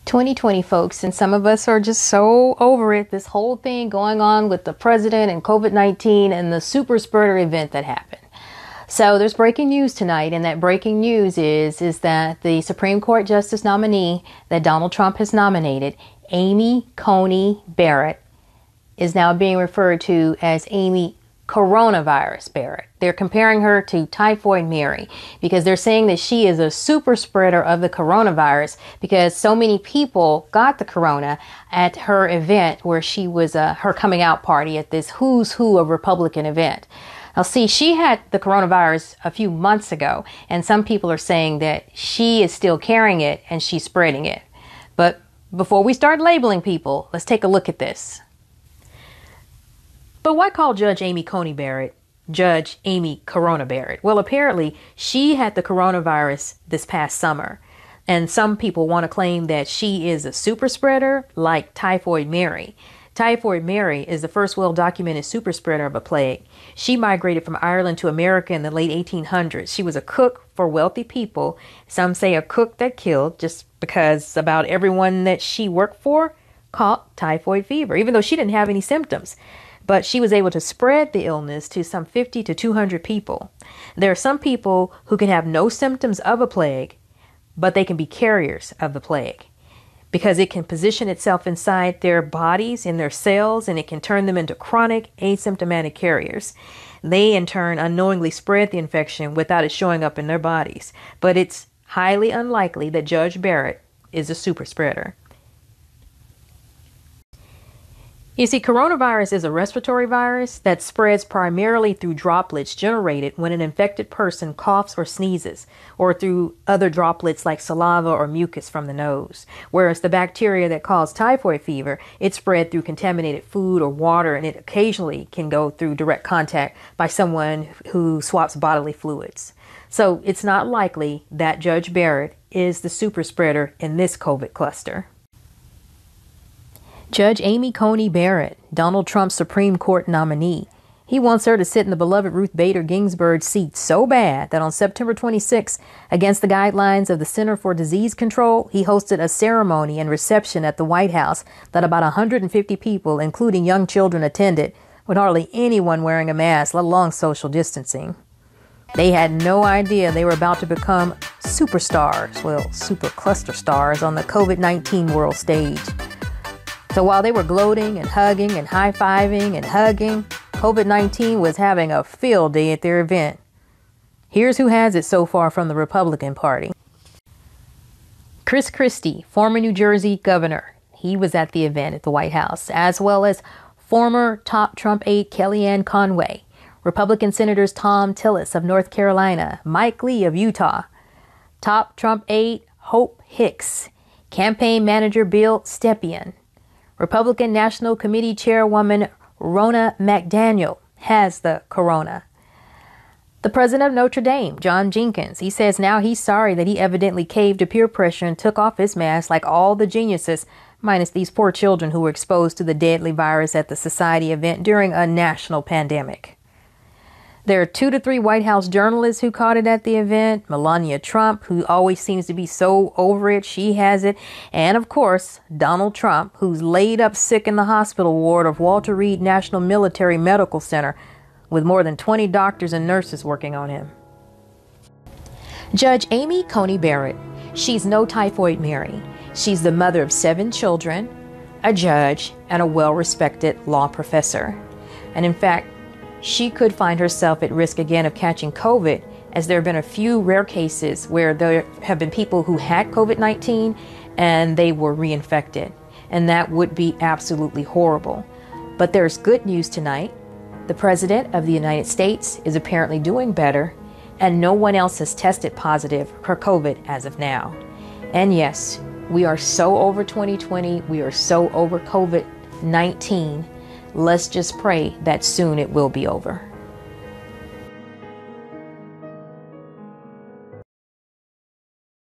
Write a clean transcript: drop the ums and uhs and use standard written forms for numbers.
2020, folks, and some of us are just so over it. This whole thing going on with the president and COVID-19 and the super spreader event that happened. So there's breaking news tonight, and that breaking news is that the Supreme Court Justice nominee that Donald Trump has nominated, Amy Coney Barrett, is now being referred to as Amy Corona Virus Barrett. They're comparing her to Typhoid Mary because they're saying that she is a super spreader of the coronavirus because so many people got the corona at her event where she was her coming out party at this who's who of Republican event. Now, see, she had the coronavirus a few months ago, and some people are saying that she is still carrying it and she's spreading it. But before we start labeling people, let's take a look at this. But why call Judge Amy Coney Barrett Judge Amy Corona Barrett? Well, apparently she had the coronavirus this past summer, and some people want to claim that she is a super spreader like Typhoid Mary. Typhoid Mary is the first well-documented super spreader of a plague. She migrated from Ireland to America in the late 1800s. She was a cook for wealthy people. Some say a cook that killed, just because about everyone that she worked for caught typhoid fever, even though she didn't have any symptoms. But she was able to spread the illness to some 50 to 200 people. There are some people who can have no symptoms of a plague, but they can be carriers of the plague because it can position itself inside their bodies, in their cells, and it can turn them into chronic asymptomatic carriers. They, in turn, unknowingly spread the infection without it showing up in their bodies. But it's highly unlikely that Judge Barrett is a super spreader. You see, coronavirus is a respiratory virus that spreads primarily through droplets generated when an infected person coughs or sneezes, or through other droplets like saliva or mucus from the nose. Whereas the bacteria that cause typhoid fever, it's spread through contaminated food or water, and it occasionally can go through direct contact by someone who swaps bodily fluids. So it's not likely that Judge Barrett is the super spreader in this COVID cluster. Judge Amy Coney Barrett, Donald Trump's Supreme Court nominee. He wants her to sit in the beloved Ruth Bader Ginsburg's seat so bad that on September 26, against the guidelines of the Center for Disease Control, he hosted a ceremony and reception at the White House that about 150 people, including young children, attended, with hardly anyone wearing a mask, let alone social distancing. They had no idea they were about to become superstars, well, super cluster stars on the COVID-19 world stage. So while they were gloating and hugging and high-fiving and hugging, COVID-19 was having a field day at their event. Here's who has it so far from the Republican Party. Chris Christie, former New Jersey governor. He was at the event at the White House, as well as former top Trump aide Kellyanne Conway, Republican Senators Tom Tillis of North Carolina, Mike Lee of Utah, top Trump aide Hope Hicks, campaign manager Bill Stepien, Republican National Committee Chairwoman Ronna McDaniel has the corona. The president of Notre Dame, John Jenkins, he says now he's sorry that he evidently caved to peer pressure and took off his mask like all the geniuses, minus these poor children who were exposed to the deadly virus at the society event during a national pandemic. There are 2 to 3 White House journalists who caught it at the event. Melania Trump, who always seems to be so over it, she has it. And of course, Donald Trump, who's laid up sick in the hospital ward of Walter Reed National Military Medical Center with more than 20 doctors and nurses working on him. Judge Amy Coney Barrett. She's no Typhoid Mary. She's the mother of 7 children, a judge, and a well-respected law professor. And in fact, she could find herself at risk again of catching COVID, as there have been a few rare cases where there have been people who had COVID-19 and they were reinfected. And that would be absolutely horrible. But there's good news tonight. The President of the United States is apparently doing better, and no one else has tested positive for COVID as of now. And yes, we are so over 2020. We are so over COVID-19. Let's just pray that soon it will be over.